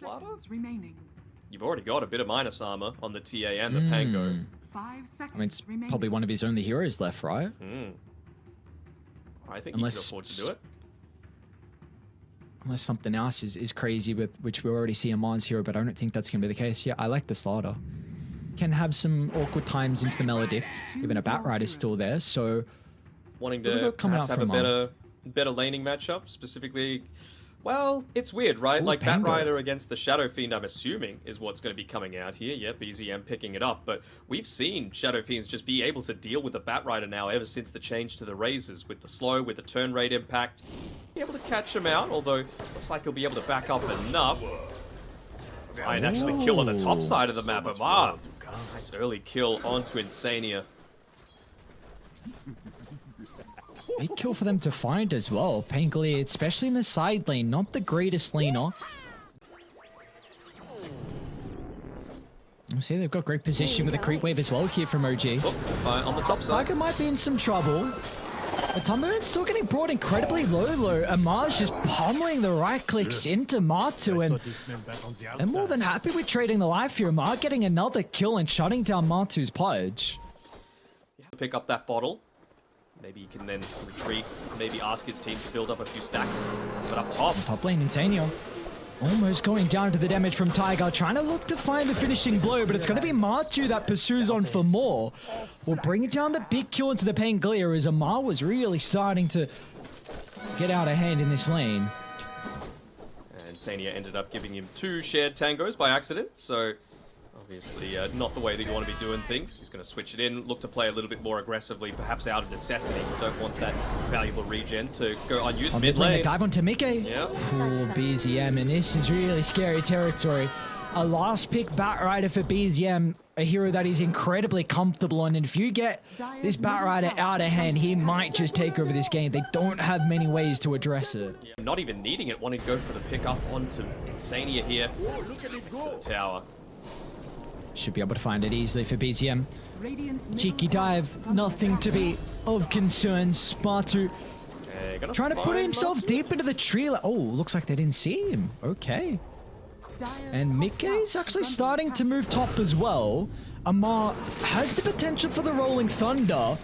the Slaughter? Remaining. You've already got a bit of minus armor on the TA and the Pango. 5 seconds I mean, it's remaining. probably one of his only heroes left, right? I think Unless- he can afford to do it. Unless something else is crazy, with which we already see a Mons hero, but I don't think that's going to be the case. Yeah, I like the Slaughter. Can have some awkward times into the Maledict. Even a Batrider is still there, so... Wanting What to about coming perhaps out have a from better laning matchup, specifically... Well, it's weird, right? Ooh, like, Pango. Batrider against the Shadow Fiend, I'm assuming, is what's going to be coming out here. Yep, BZM picking it up. But we've seen Shadow Fiends just be able to deal with the Batrider now ever since the change to the Razors. With the slow, with the turn rate impact. Be able to catch him out, although looks like he'll be able to back up enough. Might actually kill on the top side of the map. Amar, nice early kill onto Insania. Big kill for them to find as well. Pangolier, especially in the side lane, not the greatest laner. See, they've got great position with a creep wave as well here from OG. Oh, on the top side. Tiger might be in some trouble. But Tumberman's still getting brought incredibly low. Amar's just pummeling the right clicks into Matu, and they're more than happy with trading the life here. Amar getting another kill and shutting down Matu's pudge. Pick up that bottle. Maybe he can then retreat. Maybe ask his team to build up a few stacks. But up top, Top lane, Insania. Almost going down to the damage from Tiger, trying to look to find the finishing blow, but it's going to be Matu that pursues on for more. We'll bring it down the big kill into the Pangolier, as Amar was really starting to get out of hand in this lane. and Sania ended up giving him 2 shared tangos by accident. So obviously not the way that you want to be doing things. He's going to switch it in, look to play a little bit more aggressively, perhaps out of necessity. Don't want that valuable regen to go unused mid lane. Dive onto Mickey. Yeah. Cool BZM, and this is really scary territory. A last pick Batrider for BZM, a hero that is incredibly comfortable on, and if you get this Batrider out of hand, he might just take over this game. They don't have many ways to address it. Yeah, not even needing it, wanting to go for the pick off onto Insania here next to the tower. Should be able to find it easily for BZM. Radiant's Cheeky dive, nothing to be of concern. Spartu trying to put himself deep into the tree. Oh, looks like they didn't see him. Okay. And Mickey's actually starting to move top as well. Amar has the potential for the Rolling Thunder.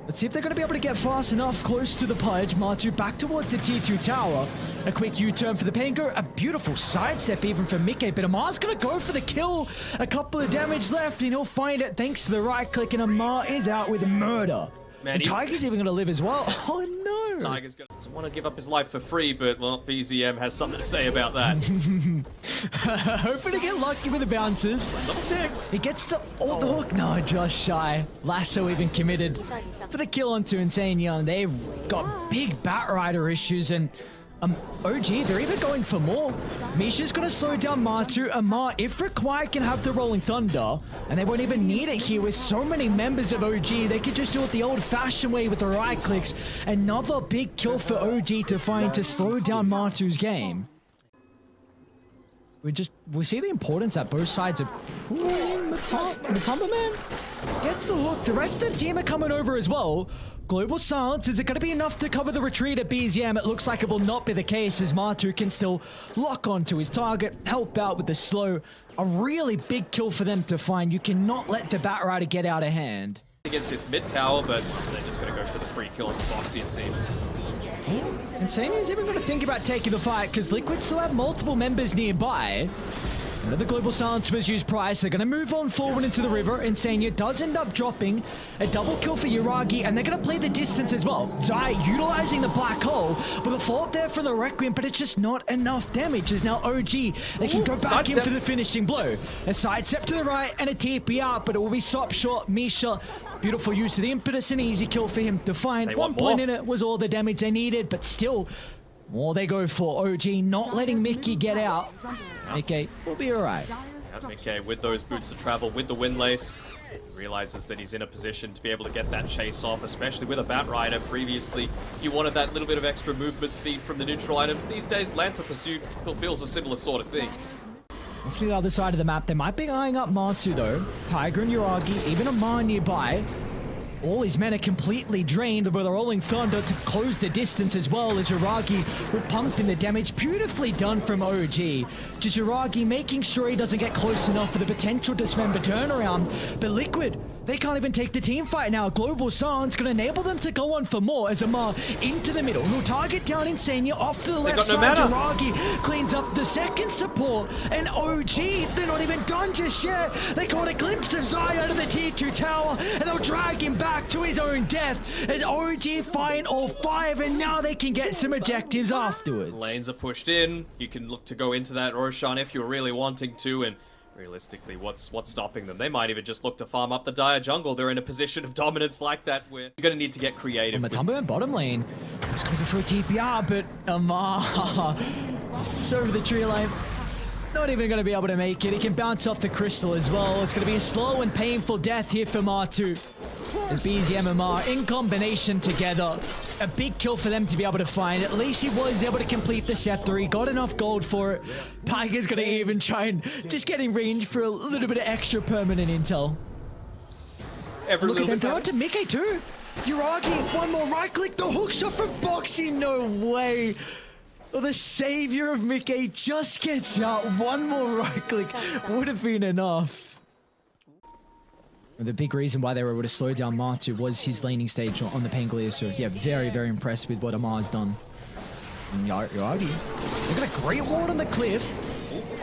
Let's see if they're going to be able to get fast enough close to the Pudge. Matu back towards the T2 tower. A quick U-turn for the Pango. A beautiful sidestep even for Mickey. But Amar's going to go for the kill. A couple of damage left and he'll find it thanks to the right click. And Amar is out with murder. Man, and Tiger's even going to live as well. Oh no. Tiger's going to want to give up his life for free, but well, BZM has something to say about that. Hoping to get lucky with the bounces. Level 6. He gets the hook. No, just shy. Lasso even committed for the kill onto Insane Young. They've got big Batrider issues, and OG, they're even going for more. Misha's going to slow down Matu. Amar, if required, can have the Rolling Thunder, and they won't even need it here with so many members of OG. They could just do it the old-fashioned way with the right clicks. Another big kill for OG to find to slow down Matu's game. We see the importance that both sides are pulling. Matumba Man gets the hook. The rest of the team are coming over as well. Global silence. Is it going to be enough to cover the retreat at BZM? It looks like it will not be the case, as Matu can still lock onto his target, help out with the slow. A really big kill for them to find. You cannot let the Batrider get out of hand. Against this mid tower, but they're just going to go for the free kill on Foxy, it seems. Insania's even going to think about taking the fight, because Liquid still have multiple members nearby. Another global silence was used prior, so they're going to move on forward into the river. Insania does end up dropping a double kill for Yuragi, and they're going to play the distance as well. Zai utilizing the black hole with a follow-up there from the Requiem, but it's just not enough damage. As now OG, they can go back in for the finishing blow. A sidestep to the right and a TP out, but it will be stopped short. Misha, beautiful use of the impetus, an easy kill for him to find. 1 point in it was all the damage they needed, but still, more they go for. OG not letting Mickey get out. Mickey will be alright. Mickey with those boots to travel, with the Windlace, realizes that he's in a position to be able to get that chase off, especially with a Batrider. Previously, you wanted that little bit of extra movement speed from the neutral items. These days, Lancer Pursuit fulfills a similar sort of thing. Off to the other side of the map, they might be eyeing up Matsu though. Tiger and Yuragi, even Amar nearby. All his men are completely drained, but they're rolling Thunder to close the distance as well as Jiragi will pump in the damage. Beautifully done from OG. Just Jiragi making sure he doesn't get close enough for the potential Dismember turnaround. But Liquid, they can't even take the team fight now. Global Silence going to enable them to go on for more as Amar into the middle. He'll target down Insania off to the left side. Jiragi cleans up the second support. And OG, they're not even done just yet. They caught a glimpse of Zai out of the tier 2 tower, and they'll drag him back to his own death as OG find all 5, and now they can get some objectives afterwards. Lanes are pushed in. You can look to go into that Roshan if you're really wanting to, and realistically, what's stopping them? They might even just look to farm up the dire jungle. They're in a position of dominance like that where you're going to need to get creative. Matumbo in bottom lane. He's going to go for a TPR, but Amar over the tree line. Not even going to be able to make it. He can bounce off the crystal as well. It's going to be a slow and painful death here for Matu. As BZM and Mar in combination together. A big kill for them to be able to find. At least he was able to complete the scepter. He got enough gold for it. Tiger's going to even try and just get in range for a little bit of extra permanent intel. Look at them. They're on to Mickey too. Jiragi, one more right click. The hook shot from Boxy. No way. Well, the savior of Mickey just gets out. One more right click would have been enough. The big reason why they were able to slow down Matu was his laning stage on the Pangolier. So yeah, very, very impressed with what Amar's done. And Yagi, they've got a great ward on the cliff.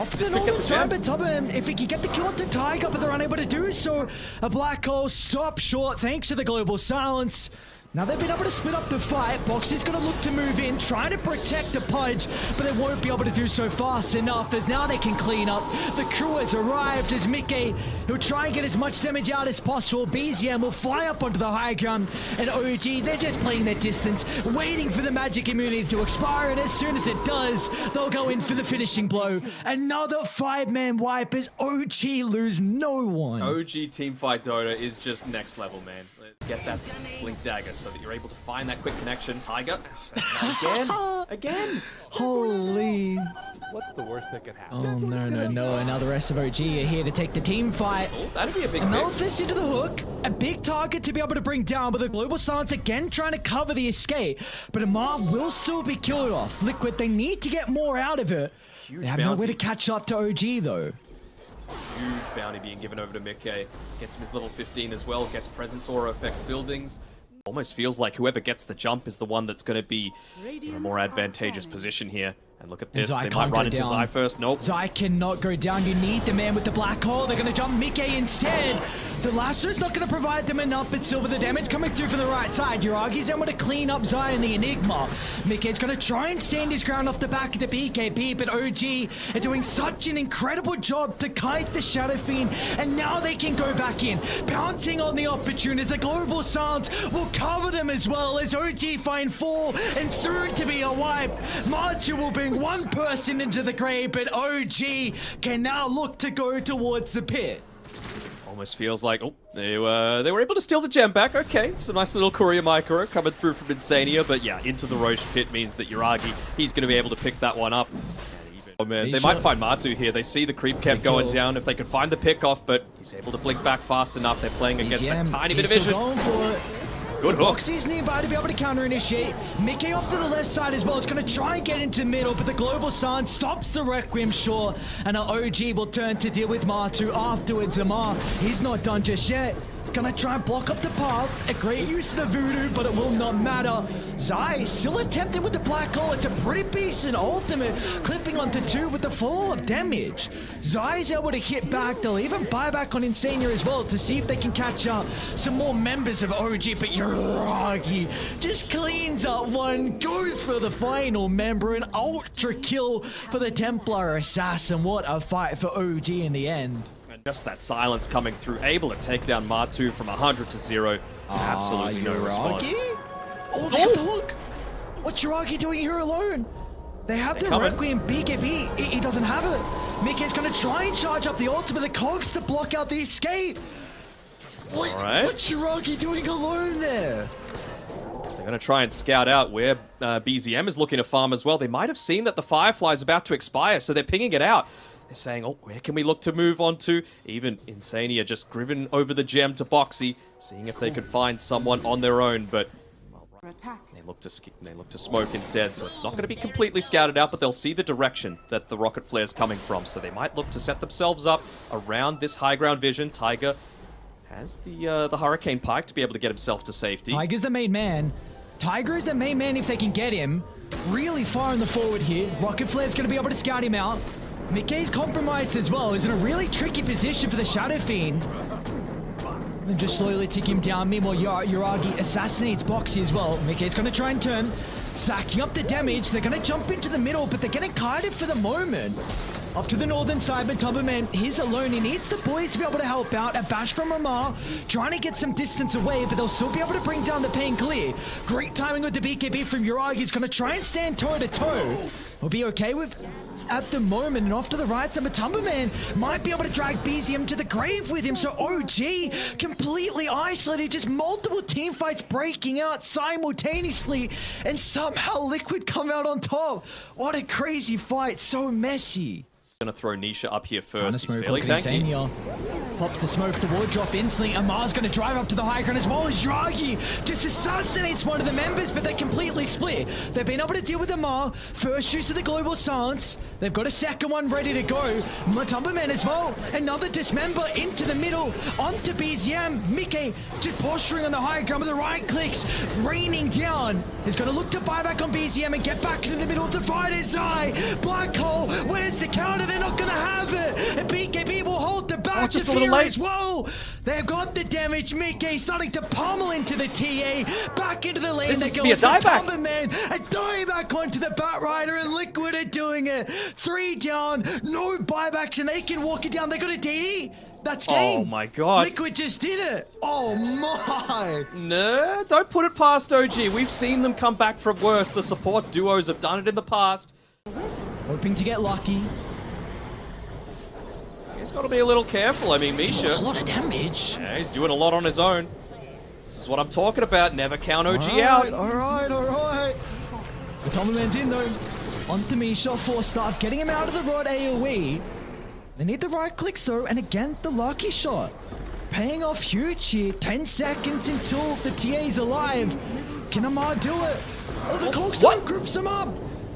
Off the northern side, but top of him, if he can get the kill onto Tiger, but they're unable to do so. A black hole stops short thanks to the Global Silence. Now they've been able to split up the fight. Boxy's going to look to move in, trying to protect the Pudge, but they won't be able to do so fast enough as now they can clean up. The crew has arrived as Mickey, who'll try and get as much damage out as possible. BZM will fly up onto the high ground, and OG, they're just playing their distance, waiting for the magic immunity to expire, and as soon as it does, they'll go in for the finishing blow. Another 5-man wipe as OG lose no one. OG teamfight DotA is just next level, man. Get that blink dagger so that you're able to find that quick connection. Tiger, again. Holy. What's the worst that could happen? Oh, no. And now the rest of OG are here to take the team fight. Oh, that'd be a big Amethyst into the hook. A big target to be able to bring down, but the Global Silence again trying to cover the escape. But Amar will still be killed off. Liquid, they need to get more out of it. They have no way to catch up to OG, though. Huge bounty being given over to Mickey. Gets him his level 15 as well. Gets presence aura, affects buildings. Almost feels like whoever gets the jump is the one that's going to be in a more advantageous position here. And look at this. They might run into Zai first. Nope. Zai cannot go down. You need the man with the black hole. They're going to jump Mickey instead. The lasso's not going to provide them enough, but Silver, the damage coming through from the right side. Yuragi's able to clean up Zai and the Enigma. Mickey's going to try and stand his ground off the back of the BKB, but OG are doing such an incredible job to kite the Shadow Fiend, and now they can go back in. Pouncing on the opportunity as the Global Silence will cover them as well as OG find 4 and soon to be a wipe. Matu will bring one person into the grave, but OG can now look to go towards the pit. Almost feels like, oh, they were able to steal the gem back. Okay, some nice little courier micro coming through from Insania, but yeah, into the Roche pit means that Jiragi, he's going to be able to pick that one up. Oh man, they might find Matu here. They see the creep cap going down. If they can find the pick off, but he's able to blink back fast enough. They're playing against that tiny bit of vision. Good hook. Boxy's nearby to be able to counter-initiate. Mickey off to the left side as well. It's going to try and get into the middle, but the Global Silence stops the Requiem Shore, and our OG will turn to deal with Matu afterwards. Amar, he's not done just yet. Gonna try and block up the path. A great use of the voodoo, but it will not matter. Zai still attempting with the black hole. It's a pretty decent ultimate, clipping onto 2 with the follow-up damage. Zai's able to hit back. They'll even buy back on Insania as well to see if they can catch up some more members of OG, but Yuragi just cleans up one, goes for the final member, an ultra kill for the Templar Assassin. What a fight for OG in the end. Just that silence coming through, able to take down Matu from 100 to 0. Absolutely no response. Oh, they have to look. What's Yuragi doing here alone? They have the Requiem BKB. He doesn't have it. Mickey's going to try and charge up the ultimate, the cogs to block out the escape. What's Yuragi doing alone there? They're going to try and scout out where BZM is looking to farm as well. They might have seen that the Firefly is about to expire, so they're pinging it out. They're saying, oh, where can we look to move on to? Even Insania just driven over the gem to Boxy, seeing if they could find someone on their own, but they look to smoke instead, so it's not going to be completely scouted out, but they'll see the direction that the rocket flare is coming from, so they might look to set themselves up around this high ground vision. Tiger has the Hurricane Pike to be able to get himself to safety. Tiger's the main man. Tiger is the main man if they can get him. Really far in the forward here. Rocket Flare's going to be able to scout him out. Mickey's compromised as well. He's in a really tricky position for the Shadow Fiend. And just slowly tick him down. Meanwhile, Yuragi assassinates Boxy as well. Mickey's going to try and turn. Stacking up the damage. They're going to jump into the middle, but they're getting kited for the moment. Up to the northern side, but Tumberman, he's alone. He needs the boys to be able to help out. A bash from Ramar, trying to get some distance away, but they'll still be able to bring down the pain clear. Great timing with the BKB from Yuragi. He's going to try and stand toe-to-toe. We'll be okay with at the moment, and off to the right side, but Tumberman might be able to drag BZM to the grave with him, so OG completely isolated, just multiple team fights breaking out simultaneously, and somehow Liquid come out on top. What a crazy fight, so messy. Gonna throw Nisha up here first. He's fairly tanky. Pops the smoke, the wall drop instantly. Amar's gonna drive up to the high ground as well as Yuragi just assassinates one of the members, but they're completely split. They've been able to deal with Amar. First use of the global silence. They've got a second one ready to go. Matumberman as well. Another dismember into the middle. Onto BZM. Mickey just posturing on the high ground with the right clicks. Raining down. He's gonna look to buy back on BZM and get back into the middle of the fight. Zai. Black hole. Where's the counter? They're not gonna have it. And BKB will hold the back. Just a little late. As well. They've got the damage. Mickey starting to pummel into the TA. Back into the lane. This They is be a dieback. A dieback onto the Batrider, and Liquid are doing it. 3 down. No buybacks, and they can walk it down. They got a DD. That's game. Oh my god. Liquid just did it. Oh my. No, don't put it past OG. We've seen them come back from worse. The support duos have done it in the past. Hoping to get lucky. He's got to be a little careful. I mean, Misha. That's a lot of damage. Yeah, he's doing a lot on his own. This is what I'm talking about. Never count OG out. All right. The Tumberman's in though. Onto Misha for start, getting him out of the rod AoE. They need the right clicks though, and again, the lucky shot. Paying off huge here. 10 seconds until the TA's alive. Can Amar do it? Oh, the Coldstone groups him up.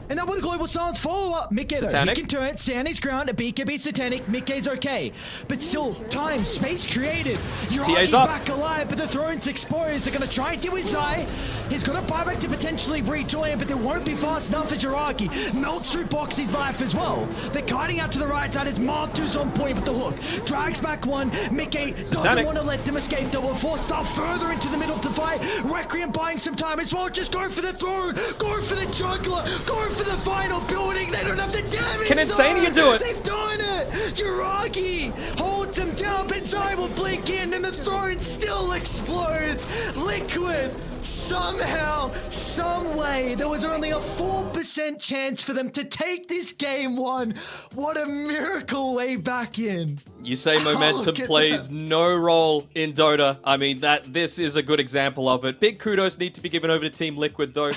And now with the global silence follow-up, Mickey can turn, stand his ground, a BKB Satanic, Mickey's okay. But still, time, space created. Yuragi's back alive, but the throne's exposed. They're gonna try and deal with Zai. He's got a buyback to potentially rejoin, but they won't be fast enough for Yuragi. Melts through Boxy's life as well. They're kiting out to the right side as Martu's on point with the hook. Drags back one, Mickey doesn't want to let them escape. They will force stuff further into the middle of the fight. Requiem buying some time as well. Just go for the throw, go for the juggler, go for the final building. They don't have the damage. Can Insania do it? They've done it. Yuragi holds him down, but Zai will blink in, and the throne still explodes. Liquid. Somehow, some way, there was only a 4% chance for them to take this game 1. What a miracle way back in. You say momentum plays no role in Dota. I mean, this is a good example of it. Big kudos need to be given over to Team Liquid, though.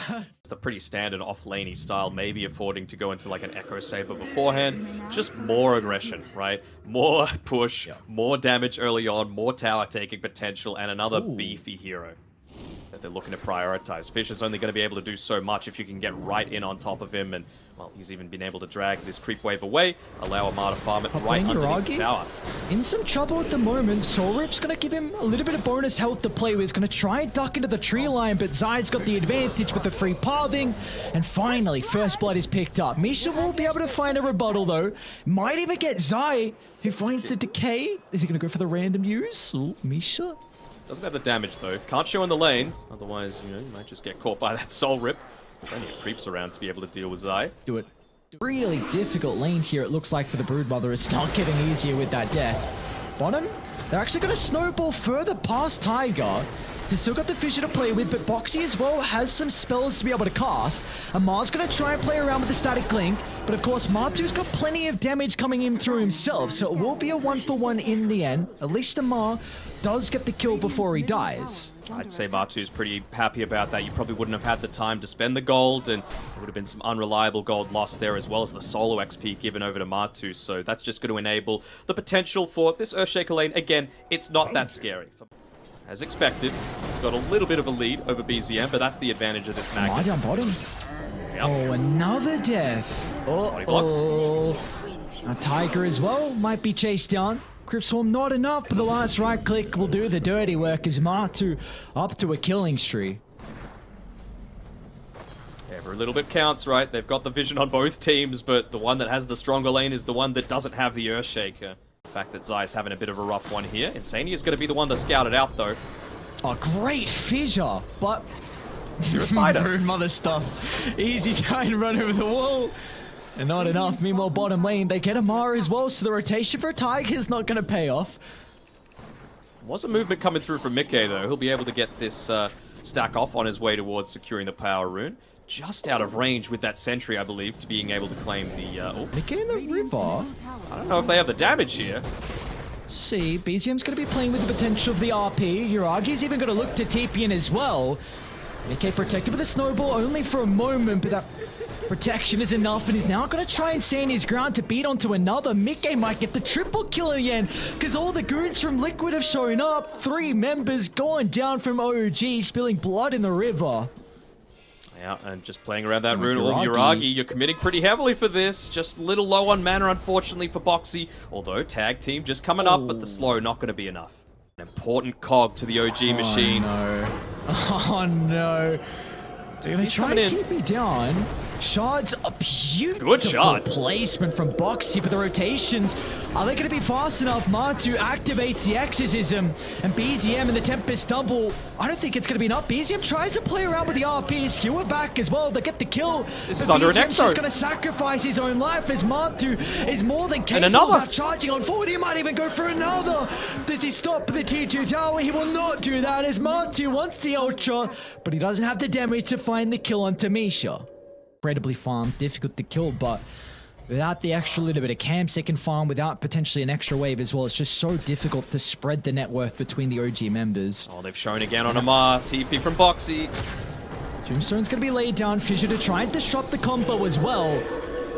The pretty standard off-laney style, maybe affording to go into like an Echo Saber beforehand. Just more aggression, right? More push, more damage early on, more tower taking potential, and another beefy hero that they're looking to prioritize. Fish is only going to be able to do so much if you can get right in on top of him, and well, he's even been able to drag this creep wave away, allow Amar to farm it right underneath the tower. In some trouble at the moment. Soul Rip's going to give him a little bit of bonus health to play with. He's going to try and duck into the tree line, but Zai's got the advantage with the free pathing, and finally, first blood is picked up. Misha will be able to find a rebuttal though. Might even get Zai, who finds the decay. Is he going to go for the random use? Ooh, Misha. Doesn't have the damage though. Can't show in the lane. Otherwise, you know, you might just get caught by that Soul Rip. Plenty of creeps around to be able to deal with Zai. Do it. Really difficult lane here, it looks like, for the Broodmother. It's not getting easier with that death. Bottom, they're actually going to snowball further past Tiger. He's still got the fissure to play with, but Boxy as well has some spells to be able to cast. And Mar's going to try and play around with the static link, but of course Martu's got plenty of damage coming in through himself, so it will be a 1-for-1 in the end. At least Mar does get the kill before he dies. I'd say Martu's pretty happy about that. You probably wouldn't have had the time to spend the gold, and there would have been some unreliable gold lost there, as well as the solo XP given over to Martu. So that's just going to enable the potential for this Earthshaker lane. Again, it's not that scary. As expected, he's got a little bit of a lead over BZM, but that's the advantage of this Magnus. Down bottom. Yep. Oh, another death. Body blocks. A Tiger as well might be chased down. Crypt Swarm not enough, but the last right click will do the dirty work as Martu up to a killing streak. Every little bit counts, right? They've got the vision on both teams, but the one that has the stronger lane is the one that doesn't have the Earthshaker. The fact that Zai's having a bit of a rough one here. Insania is going to be the one to scout it out, though. A great fissure, but... You're a spider. Rude mother stuff. Easy try and run over the wall. And not enough. Meanwhile, bottom lane, they get Amara as well, so the rotation for Tiger is not going to pay off. Was a movement coming through from Mickey, though. He'll be able to get this stack off on his way towards securing the power rune. Just out of range with that sentry, I believe, to being able to claim the... Mickey in the river? I don't know if they have the damage here. See, BZM's going to be playing with the potential of the RP. Uragi's even going to look to TP in as well. Mickey protected with a snowball only for a moment, but that protection is enough, and he's now going to try and stand his ground to beat onto another. Mickey might get the triple kill again, because all the goons from Liquid have shown up. 3 members going down from OG, spilling blood in the river. Yeah, and just playing around that rune. Oh, Uragi, you're committing pretty heavily for this. Just a little low on mana, unfortunately, for Boxy. Although, tag team just coming up, but the slow not going to be enough. An important cog to the OG machine. No. Oh, no. They're going to try and TP down. Shard's a beautiful Good shot. placement from Boxy, but the rotations, are they going to be fast enough? Martu activates the Exorcism, and BZM and the Tempest double. I don't think it's going to be enough. BZM tries to play around with the RP, skewer back as well to get the kill. This is under an BZM's Exo. just going to sacrifice his own life as Martu is more than capable and another. of charging on forward. He might even go for another. Does he stop the T2 tower? He will not do that as Martu wants the Ultra, but he doesn't have the damage to find the kill on Tamisha. Incredibly farmed, difficult to kill, but without the extra little bit of camps they can farm, without potentially an extra wave as well, it's just so difficult to spread the net worth between the OG members. Oh, they've shown again on Amar. TP from Boxy. Tombstone's going to be laid down. Fissure to try and disrupt the combo as well.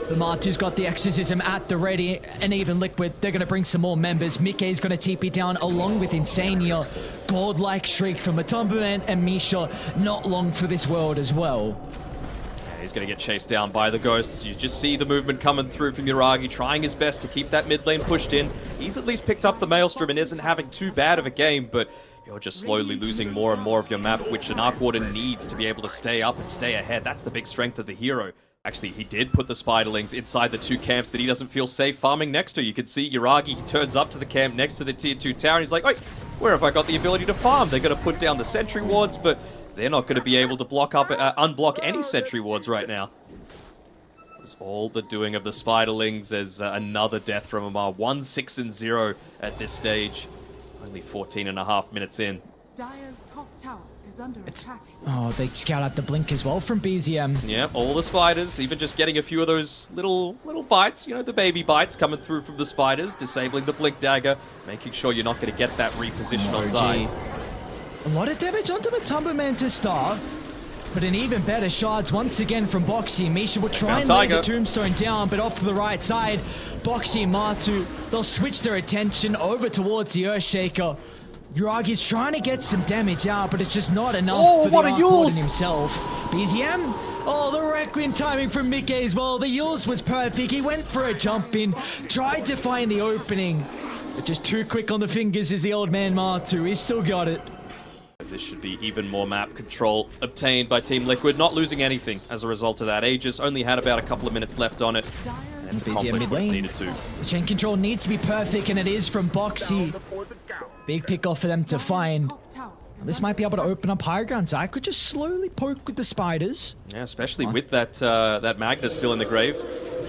But Martu's got the Exorcism at the ready, and even Liquid, they're going to bring some more members. Mickey's going to TP down along with Insania. Godlike streak from Matumbaman and Misha, not long for this world as well. He's going to get chased down by the ghosts. You just see the movement coming through from Uragi, trying his best to keep that mid lane pushed in. He's at least picked up the Maelstrom and isn't having too bad of a game, but you're just slowly losing more and more of your map, which an Arc Warden needs to be able to stay up and stay ahead. That's the big strength of the hero. Actually, he did put the Spiderlings inside the 2 camps that he doesn't feel safe farming next to. You can see Uragi, he turns up to the camp next to the tier 2 tower, and he's like, wait, where have I got the ability to farm? They're going to put down the sentry wards, but they're not going to be able to unblock any sentry wards right now. It's all the doing of the Spiderlings as another death from Amar. 1-6-0 at this stage. Only 14.5 minutes in. Dire's top tower is under attack. Oh, they scout out the blink as well from BZM. Yeah, all the spiders, even just getting a few of those little bites, you know, the baby bites coming through from the spiders, disabling the blink dagger, making sure you're not going to get that reposition on Zai. A lot of damage onto Matumbaman to start, but an even better shards once again from Boxy. Misha will try and lay the Tombstone down, but off to the right side, Boxy and Martu, they'll switch their attention over towards the Earthshaker. Uragi's trying to get some damage out, but it's just not enough for the Arc Warden himself. BZM, oh, the Requiem timing from Mickey as well. The Yules was perfect. He went for a jump in, tried to find the opening, but just too quick on the fingers is the old man Martu. He's still got it. This should be even more map control obtained by Team Liquid, not losing anything as a result of that. Aegis only had about a couple of minutes left on it. And it's accomplished what it's needed to. The chain control needs to be perfect, and it is from Boxy. Big pick off for them to find. This might be able to open up higher grounds. I could just slowly poke with the spiders. Yeah, especially with that that Magnus still in the grave.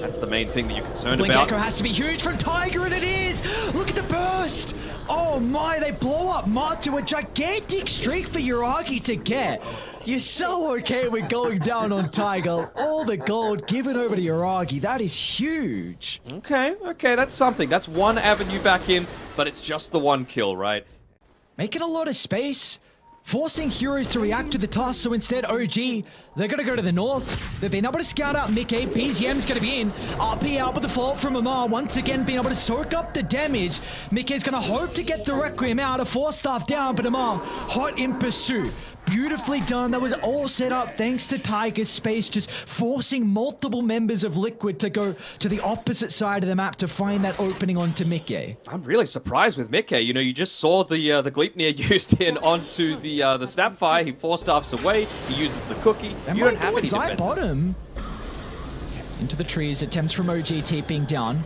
That's the main thing that you're concerned Blink about. Echo has to be huge from Tiger, and it is! Look at the burst! Oh my, they blow up Matu, a gigantic streak for Yuragi to get. You're so okay with going down on Tiger. All the gold given over to Yuragi. That is huge. Okay, that's something. That's one avenue back in, but it's just the one kill, right? Making a lot of space. Forcing heroes to react to the task, so instead OG, they're going to go to the north. They've been able to scout out Mickey. BZM's going to be in. RP out with the fault from Amar, once again being able to soak up the damage. Mickey's going to hope to get the Requiem out, a 4-staff down, but Amar hot in pursuit. Beautifully done. That was all set up thanks to Tiger's space, just forcing multiple members of Liquid to go to the opposite side of the map to find that opening onto Mickey. I'm really surprised with Mickey. You know, you just saw the Gleipnir used in onto the Snapfire. He 4-staffs away. He uses the cookie. And you don't have any Zai defenses. bottom. Into the trees. Attempts from OG TPing down.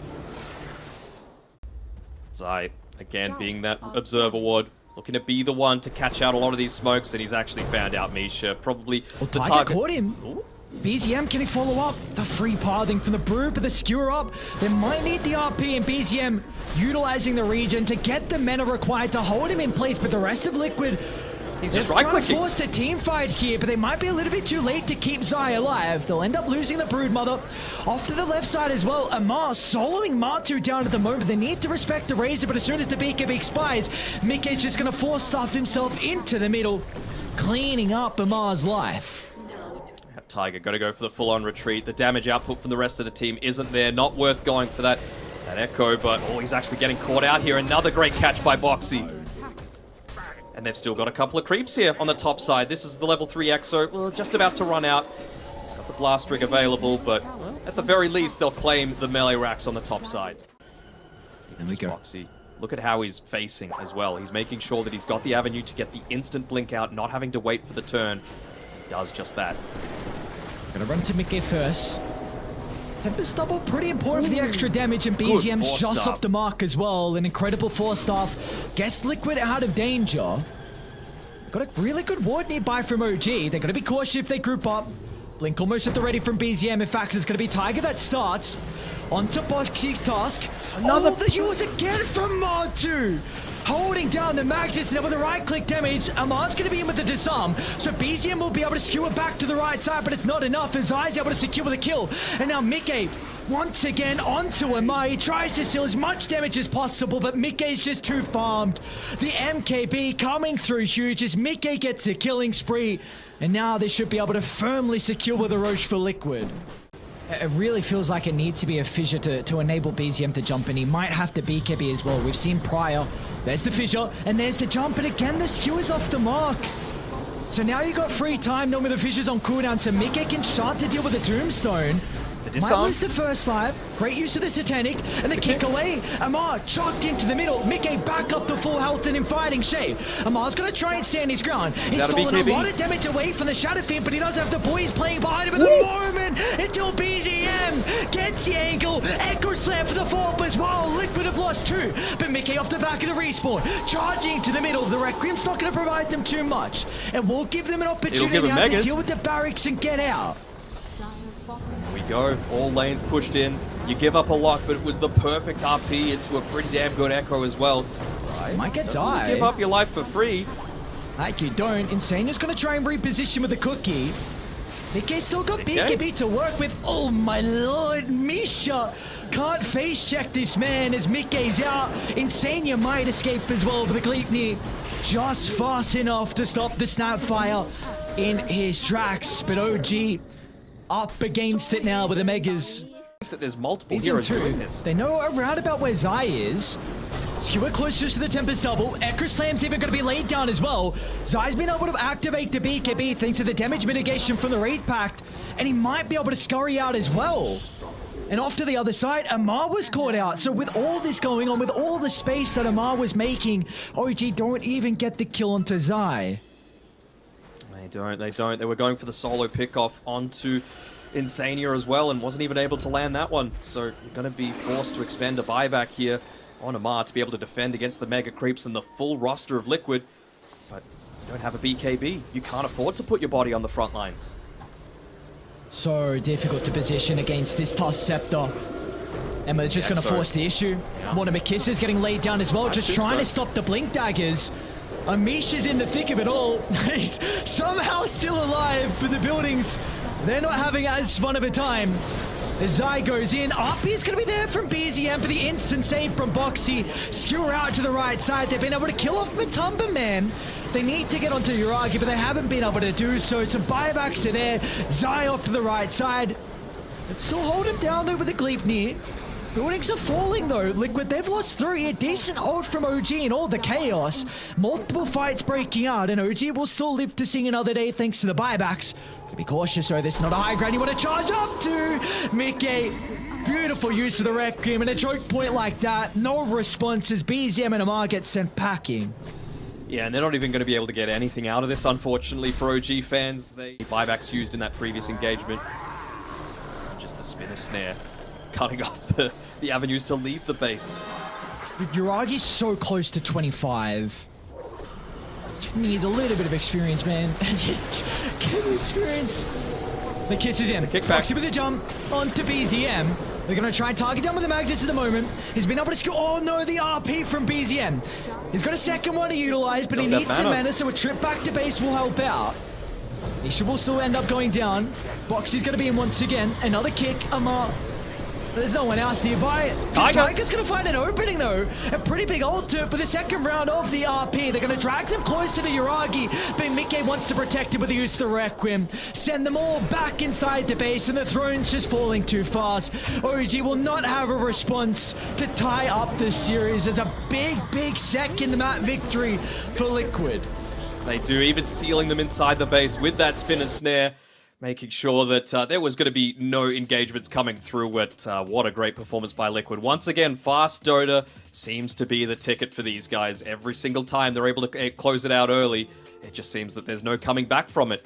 Zai, again, being that Observer Ward. Looking to be the one to catch out a lot of these smokes, and he's actually found out Misha. Probably Well, the Tiger target. caught him. Ooh. BZM, can he follow up? The free pathing from the brew, but the skewer up. They might need the RP, and BZM utilizing the region to get the mana required to hold him in place, but the rest of Liquid, He's they're just trying to right-clicking. force the team fight here, but they might be a little bit too late to keep Zai alive. They'll end up losing the Broodmother. Off to the left side as well, Amar soloing Matu down at the moment. They need to respect the Razor, but as soon as the BKB expires, Mickey's just going to force stuff himself into the middle, cleaning up Amar's life. Tiger got to go for the full-on retreat. The damage output from the rest of the team isn't there. Not worth going for that Echo, but he's actually getting caught out here. Another great catch by Boxy. And they've still got a couple of creeps here on the top side. This is the level 3 Exo, well, just about to run out. He's got the blast rig available, but well, at the very least, they'll claim the melee racks on the top side. There we go. Boxy. Look at how he's facing as well. He's making sure that he's got the avenue to get the instant blink out, not having to wait for the turn. He does just that. Gonna run to Mickey first. Tempest double, pretty important for the extra damage, and BZM's just 4-staff. off the mark as well. An incredible 4-staff gets Liquid out of danger. Got a really good ward nearby from OG. They're gonna be cautious if they group up. Blink almost at the ready from BZM. In fact, it's gonna be Tiger that starts. Onto Boxy's task. Another- the heals again from Matu. Holding down the Magnus now with the right-click damage. Amar's going to be in with the disarm. So BZM will be able to skewer back to the right side, but it's not enough as Zai's able to secure the kill. And now Mickey, once again, onto Amar. He tries to seal as much damage as possible, but Mickey's just too farmed. The MKB coming through huge as Mickey gets a killing spree. And now they should be able to firmly secure the Roche for Liquid. It really feels like it needs to be a fissure to enable BZM to jump in. He might have to BKB as well. We've seen prior. There's the fissure, and there's the jump, and again the skewer's off the mark. So now you got free time, knowing the fissure's on cooldown, so Mickey can start to deal with the Tombstone. The Might disarm. lose the first life. Great use of the Satanic, and the kick away. Amar chucked into the middle. Mickey back up to full health and in fighting shape. Amar's going to try and stand his ground. He's That'll stolen a BKB. lot of damage away from the Shadow Fiend, but he does have the boys playing behind him at the moment until BZM gets the angle. Echo Slam for the fall as well. Liquid have lost 2, but Mickey off the back of the respawn, charging to the middle. The Requiem's not going to provide them too much, and will give them an opportunity give them now to Megas. deal with the barracks and get out. Dire's bottom We go, all lanes pushed in. You give up a lot, but it was the perfect RP into a pretty damn good Echo as well. Zai, Might get doesn't Zai. give up your life for free. Like you don't. Insane's going to try and reposition with the cookie. Mickey's still got BKB to work with. Oh my lord, Misha can't face check this man as Mickey's out. Insania might escape as well, but the Gleipnir just fast enough to stop the Snapfire in his tracks. But OG up against it now with the Megas. That there's multiple He's in heroes 2. doing this. They know around about where Zai is. Skewer closest to the Tempest double. Echo Slam's even going to be laid down as well. Zai's been able to activate the BKB thanks to the damage mitigation from the Wraith Pact, and he might be able to scurry out as well. And off to the other side, Amar was caught out. So with all this going on, with all the space that Amar was making, OG don't even get the kill onto Zai. They don't. They were going for the solo pickoff onto Insania as well and wasn't even able to land that one. So you're going to be forced to expend a buyback here on Amar to be able to defend against the Mega Creeps and the full roster of Liquid. But you don't have a BKB. You can't afford to put your body on the front lines. So difficult to position against this tough Scepter. Emma's just going to force the issue. Mortimer is getting laid down as well, just trying to stop the blink daggers. Amisha's in the thick of it all. He's somehow still alive, but the buildings, they're not having as fun of a time. As Zai goes in, RP is going to be there from BZM for the instant save from Boxy. Skewer out to the right side. They've been able to kill off Matumba, man. They need to get onto Uragi, but they haven't been able to do so. Some buybacks are there. Zai off to the right side. They still hold him down though with the Gleipnir. Buildings are falling though. Liquid, they've lost 3. A decent ult from OG and all the chaos. Multiple fights breaking out, and OG will still live to see another day thanks to the buybacks. Be cautious though, this is not a high ground you want to charge up to. Mickey, beautiful use of the Requiem, and a choke point like that. No responses. BZM and Amar get sent packing. Yeah, and they're not even going to be able to get anything out of this, unfortunately, for OG fans. The buybacks used in that previous engagement. Just the spinner snare. Cutting off the avenues to leave the base. Uragi's so close to 25. Needs a little bit of experience, man. Just get the experience. The kiss is in. The kickback. Foxy with a jump onto BZM. They're going to try and target down with the Magnus at the moment. He's been able to score. Oh no, the RP from BZM. He's got a second one to utilize, but he needs some mana, so a trip back to base will help out. Isha will still end up going down. Boxy's going to be in once again. Another kick. Amar. There's no one else nearby. Tiger's going to find an opening, though. A pretty big ult for the second round of the RP. They're going to drag them closer to Uragi, but Mickey wants to protect him with the use of the Requiem. Send them all back inside the base, and the throne's just falling too fast. OG will not have a response to tie up this series. It's a big second map victory for Liquid. They do, even sealing them inside the base with that spinner snare. Making sure that there was going to be no engagements coming through. What a great performance by Liquid. Once again, fast DotA seems to be the ticket for these guys. Every single time they're able to close it out early, it just seems that there's no coming back from it.